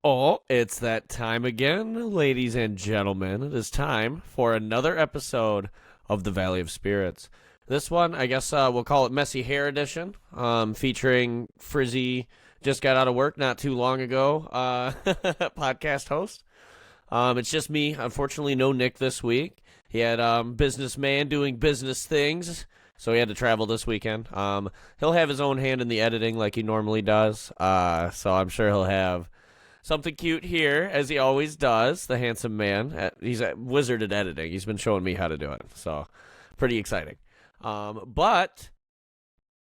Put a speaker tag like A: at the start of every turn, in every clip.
A: Oh, it's that time again, ladies and gentlemen. It is time for another episode of the Valley of Spirits. This one, I guess we'll call it Messy Hair Edition, featuring Frizzy, just got out of work not too long ago, podcast host. It's just me. Unfortunately, no Nick this week. He had businessman doing business things, so he had to travel this weekend. He'll have his own hand in the editing like he normally does, so I'm sure he'll have something cute here, as he always does, the handsome man. He's a wizard at editing. He's been showing me how to do it, so pretty exciting. But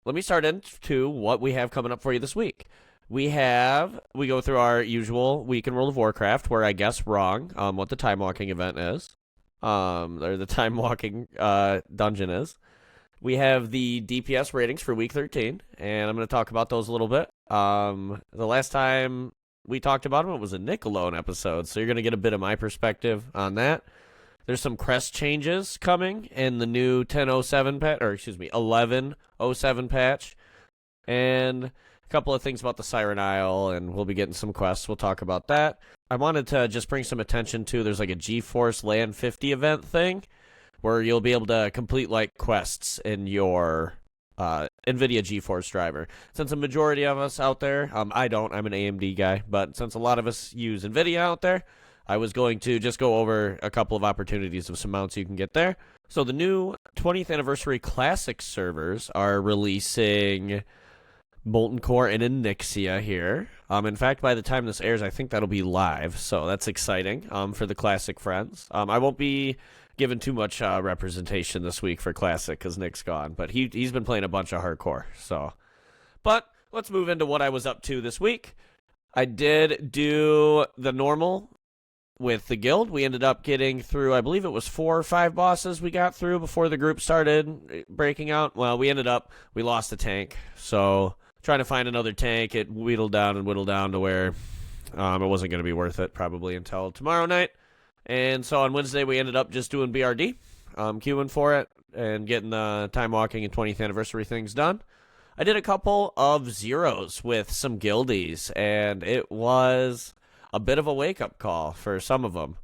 A: let me start into what we have coming up for you this week. We go through our usual week in World of Warcraft, where I guess wrong what the time walking event is, or the time walking dungeon is. We have the DPS ratings for week 13, and I'm going to talk about those a little bit. The last time we talked about them, it was a Nick alone episode, so you're going to get a bit of my perspective on that. There's some Crest changes coming in the new 10.07 patch, or excuse me, 11.07 patch, and a couple of things about the Siren Isle, and we'll be getting some quests. We'll talk about that. I wanted to just bring some attention to, there's like a GeForce LAN 50 event thing, where you'll be able to complete like quests in your NVIDIA GeForce driver. Since a majority of us out there, I don't, I'm an AMD guy, but since a lot of us use NVIDIA out there, I was going to just go over a couple of opportunities of some mounts you can get there. So the new 20th anniversary classic servers are releasing Molten Core and Onyxia here. In fact, by the time this airs, I think that'll be live, so that's exciting for the classic friends. I won't be given too much representation this week for Classic because Nick's gone, but he's been playing a bunch of hardcore. So, but let's move into what I was up to this week. I did do the normal with the guild. We ended up getting through, I believe it was 4 or 5 bosses we got through before the group started breaking out. Well, we lost a tank, so trying to find another tank, it whittled down to where it wasn't going to be worth it probably until tomorrow night. And so on Wednesday, we ended up just doing BRD, queuing for it, and getting the time walking and 20th anniversary things done. I did a couple of zeros with some guildies, and it was a bit of a wake-up call for some of them.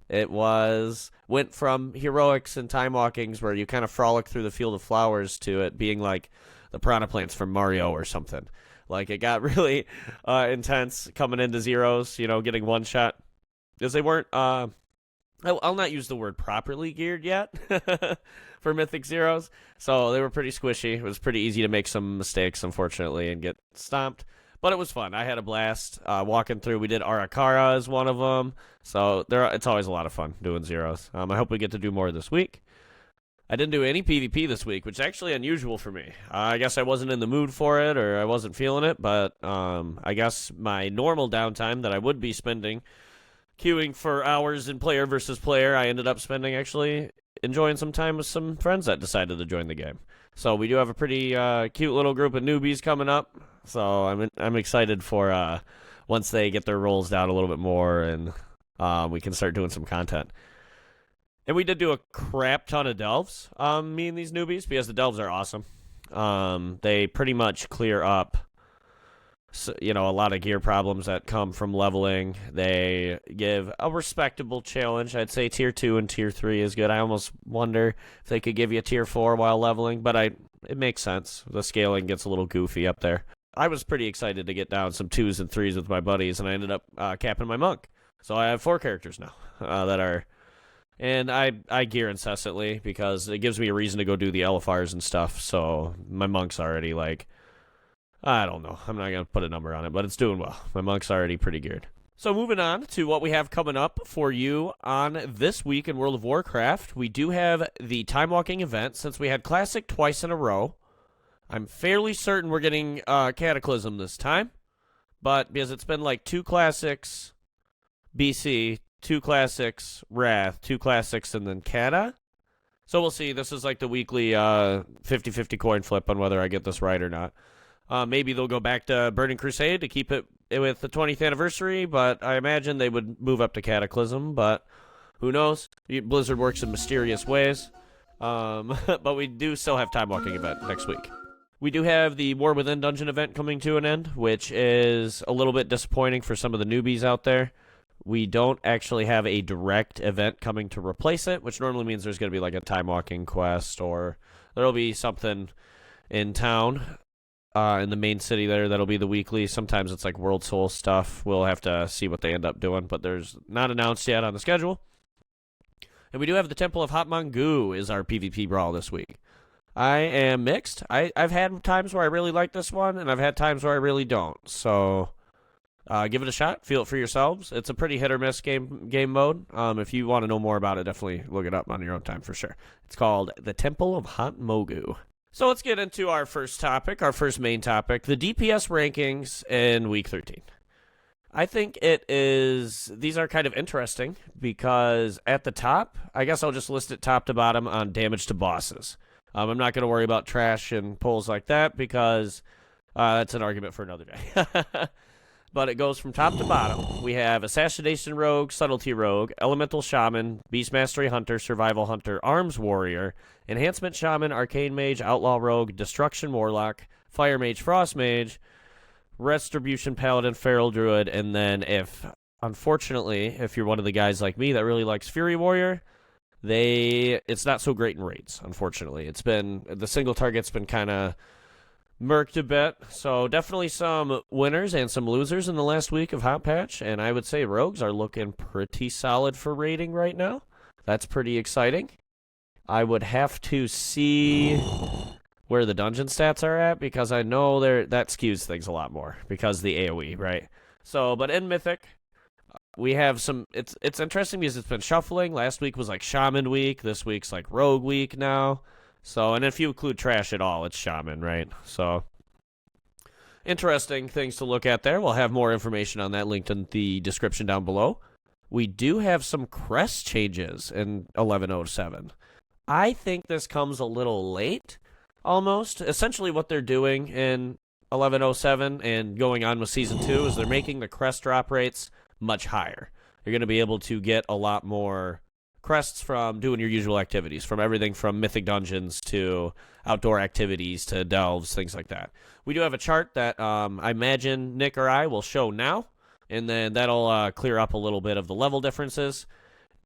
A: Went from heroics and time walkings where you kind of frolic through the field of flowers to it being like the piranha plants from Mario or something. Like, it got really intense coming into zeros, getting one shot. Because they weren't... I'll not use the word properly geared yet for Mythic Zeros. So they were pretty squishy. It was pretty easy to make some mistakes, unfortunately, and get stomped. But it was fun. I had a blast walking through. We did Arakara as one of them. So it's always a lot of fun doing Zeros. I hope we get to do more this week. I didn't do any PvP this week, which is actually unusual for me. I guess I wasn't in the mood for it or I wasn't feeling it. But I guess my normal downtime that I would be spending queuing for hours in player versus player, I ended up spending actually enjoying some time with some friends that decided to join the game. So we do have a pretty cute little group of newbies coming up. So I'm excited for once they get their roles down a little bit more and we can start doing some content. And we did do a crap ton of delves, me and these newbies, because the delves are awesome. They pretty much clear up a lot of gear problems that come from leveling. They give a respectable challenge. I'd say tier 2 and tier 3 is good. I almost wonder if they could give you a tier 4 while leveling, but it makes sense. The scaling gets a little goofy up there. I was pretty excited to get down some 2s and 3s with my buddies, and I ended up capping my monk. So I have 4 characters now that are... And I gear incessantly because it gives me a reason to go do the LFRs and stuff, so my monk's already like... I don't know. I'm not going to put a number on it, but it's doing well. My monk's already pretty geared. So moving on to what we have coming up for you on this week in World of Warcraft, we do have the time walking event. Since we had Classic twice in a row, I'm fairly certain we're getting Cataclysm this time. But because it's been like 2 Classics BC, 2 Classics Wrath, 2 Classics, and then Cata. So we'll see. This is like the weekly 50-50 coin flip on whether I get this right or not. Maybe they'll go back to Burning Crusade to keep it with the 20th anniversary, but I imagine they would move up to Cataclysm, but who knows? Blizzard works in mysterious ways. But we do still have Time Walking event next week. We do have the War Within dungeon event coming to an end, which is a little bit disappointing for some of the newbies out there. We don't actually have a direct event coming to replace it, which normally means there's going to be like a time walking quest, or there'll be something in town, in the main city there, that'll be the weekly. Sometimes it's like World Soul stuff. We'll have to see what they end up doing, but there's not announced yet on the schedule. And we do have the Temple of Hot Mongu is our PvP brawl this week. I am mixed. I've had times where I really like this one, and I've had times where I really don't. So give it a shot. Feel it for yourselves. It's a pretty hit or miss game mode. If you want to know more about it, definitely look it up on your own time for sure. It's called the Temple of Hot Mogu. So let's get into our first topic, our first main topic, the DPS rankings in Week 13. I think these are kind of interesting because at the top, I guess I'll just list it top to bottom on damage to bosses. I'm not going to worry about trash and pulls like that because that's an argument for another day. But it goes from top to bottom. We have Assassination Rogue, Subtlety Rogue, Elemental Shaman, Beast Mastery Hunter, Survival Hunter, Arms Warrior, Enhancement Shaman, Arcane Mage, Outlaw Rogue, Destruction Warlock, Fire Mage, Frost Mage, Retribution Paladin, Feral Druid, and then unfortunately, if you're one of the guys like me that really likes Fury Warrior, it's not so great in raids, unfortunately. The single target's been kind of murked a bit, so definitely some winners and some losers in the last week of Hot Patch, and I would say rogues are looking pretty solid for raiding right now. That's pretty exciting. I would have to see where the dungeon stats are at, because I know that skews things a lot more, because the AoE, right? So, but in Mythic, we have some, it's interesting because it's been shuffling. Last week was like Shaman week, this week's like Rogue week now. So, and if you include trash at all, it's Shaman, right? So, interesting things to look at there. We'll have more information on that linked in the description down below. We do have some Crest changes in 1107. I think this comes a little late, almost. Essentially what they're doing in 1107 and going on with Season 2 is they're making the Crest drop rates much higher. You're going to be able to get a lot more crests from doing your usual activities, from everything from mythic dungeons to outdoor activities to delves, things like that. We do have a chart that I imagine Nick or I will show now, and then that'll clear up a little bit of the level differences.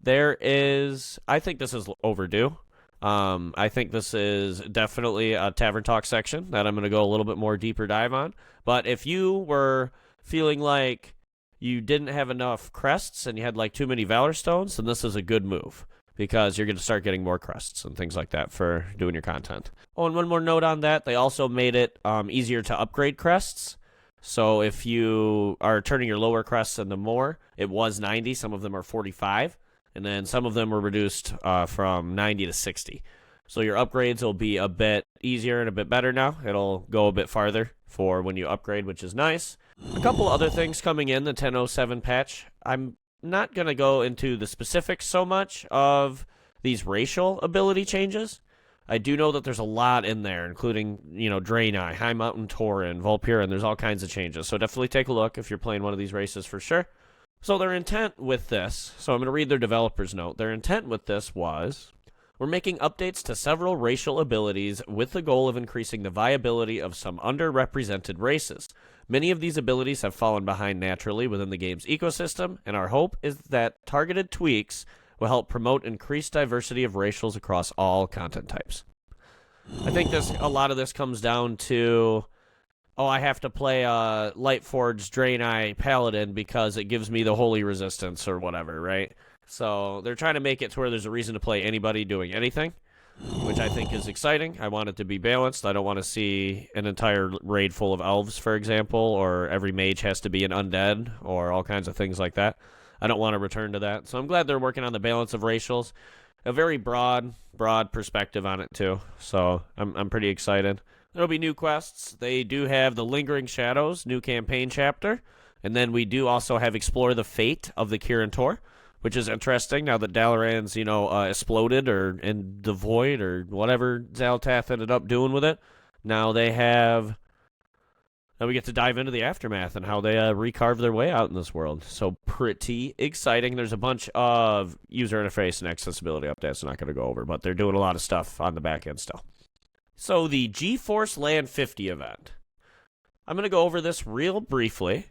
A: I think this is overdue. I think this is definitely a Tavern Talk section that I'm going to go a little bit more deeper dive on. But if you were feeling like you didn't have enough crests and you had like too many Valor Stones, then this is a good move because you're going to start getting more crests and things like that for doing your content. Oh, and one more note on that, they also made it easier to upgrade crests. So if you are turning your lower crests into more, it was 90, some of them are 45, and then some of them were reduced from 90 to 60. So your upgrades will be a bit easier and a bit better now. It'll go a bit farther for when you upgrade, which is nice. A couple other things coming in the 1007 patch. I'm not going to go into the specifics so much of these racial ability changes. I do know that there's a lot in there, including, Draenei, High Mountain Tauren, Vulpera, and there's all kinds of changes. So definitely take a look if you're playing one of these races for sure. So their intent with this, so I'm going to read their developer's note. Their intent with this was, we're making updates to several racial abilities with the goal of increasing the viability of some underrepresented races. Many of these abilities have fallen behind naturally within the game's ecosystem, and our hope is that targeted tweaks will help promote increased diversity of racials across all content types. I think a lot of this comes down to, I have to play a Lightforged Draenei Paladin because it gives me the holy resistance or whatever, right? So they're trying to make it to where there's a reason to play anybody doing anything, which I think is exciting. I want it to be balanced. I don't want to see an entire raid full of elves, for example, or every mage has to be an undead, or all kinds of things like that. I don't want to return to that. So I'm glad they're working on the balance of racials. A very broad perspective on it, too. So I'm pretty excited. There'll be new quests. They do have the Lingering Shadows, new campaign chapter. And then we do also have Explore the Fate of the Kirin Tor, which is interesting now that Dalaran's, exploded or in the void or whatever Xal'atath ended up doing with it. Now we get to dive into the aftermath and how they recarve their way out in this world. So pretty exciting. There's a bunch of user interface and accessibility updates I'm not going to go over, but they're doing a lot of stuff on the back end still. So the GeForce LAN 50 event. I'm going to go over this real briefly.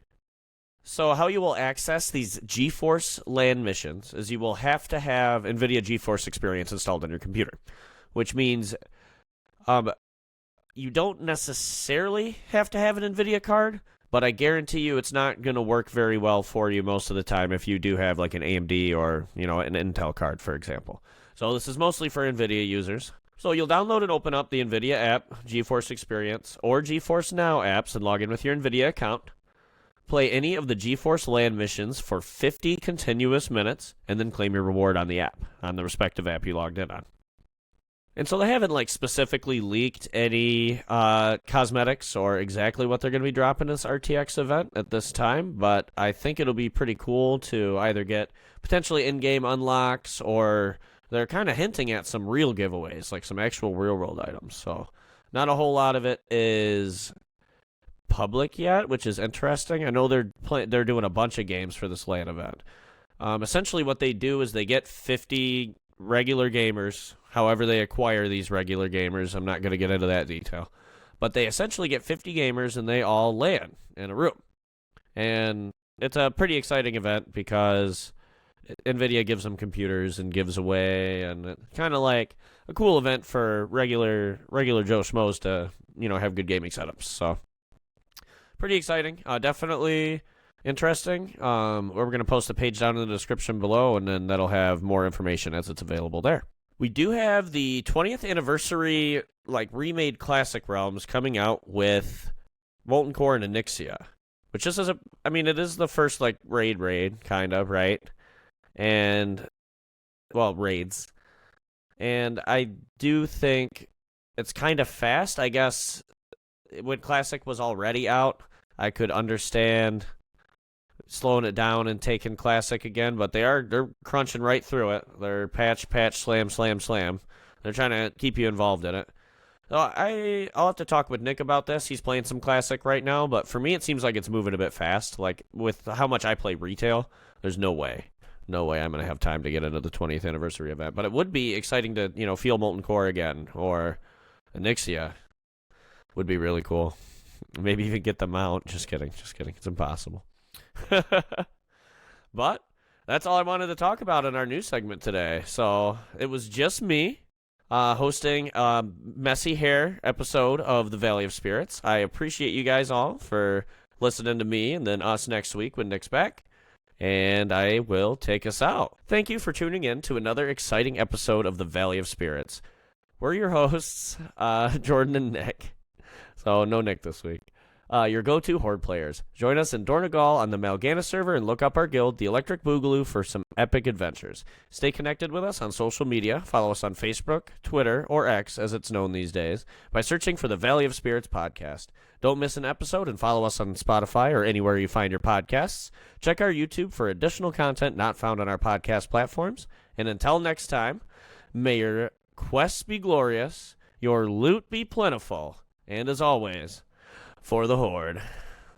A: So how you will access these GeForce LAN missions is you will have to have NVIDIA GeForce Experience installed on your computer, which means you don't necessarily have to have an NVIDIA card, but I guarantee you it's not going to work very well for you most of the time if you do have like an AMD or, an Intel card, for example. So this is mostly for NVIDIA users. So you'll download and open up the NVIDIA app, GeForce Experience, or GeForce Now apps and log in with your NVIDIA account. Play any of the GeForce LAN missions for 50 continuous minutes, and then claim your reward on the app, on the respective app you logged in on. And so they haven't specifically leaked any cosmetics or exactly what they're going to be dropping this RTX event at this time, but I think it'll be pretty cool to either get potentially in-game unlocks, or they're kind of hinting at some real giveaways, like some actual real-world items. So not a whole lot of it is public yet, which is interesting. I know they're doing a bunch of games for this LAN event. Essentially what they do is they get 50 regular gamers, however they acquire these regular gamers. I'm not going to get into that detail. But they essentially get 50 gamers and they all LAN in a room. And it's a pretty exciting event because NVIDIA gives them computers and gives away, and it's kind of like a cool event for regular Joe Schmoes to, have good gaming setups. So pretty exciting. Definitely interesting. We're going to post a page down in the description below, and then that'll have more information as it's available there. We do have the 20th anniversary, remade Classic Realms coming out with Molten Core and Onyxia, which just it is the first, raid, kind of, right? And, raids. And I do think it's kind of fast. I guess when Classic was already out, I could understand slowing it down and taking Classic again, but they're crunching right through it. They're patch, slam. They're trying to keep you involved in it. So I'll have to talk with Nick about this. He's playing some Classic right now, but for me it seems like it's moving a bit fast. With how much I play retail, there's no way I'm going to have time to get into the 20th anniversary event. But it would be exciting to, feel Molten Core again, or Onyxia. Would be really cool. Maybe even get them out. Just kidding. It's impossible. But that's all I wanted to talk about in our news segment today. So it was just me hosting a messy hair episode of the Valley of Spirits. I appreciate you guys all for listening to me, and then us next week when Nick's back. And I will take us out. Thank you for tuning in to another exciting episode of the Valley of Spirits. We're your hosts, Jordan and Nick. So no Nick this week. Your go-to Horde players. Join us in Dornegal on the Mal'Ganis server and look up our guild, the Electric Boogaloo, for some epic adventures. Stay connected with us on social media. Follow us on Facebook, Twitter, or X, as it's known these days, by searching for the Valley of Spirits podcast. Don't miss an episode, and follow us on Spotify or anywhere you find your podcasts. Check our YouTube for additional content not found on our podcast platforms. And until next time, may your quests be glorious, your loot be plentiful, and as always, for the Horde.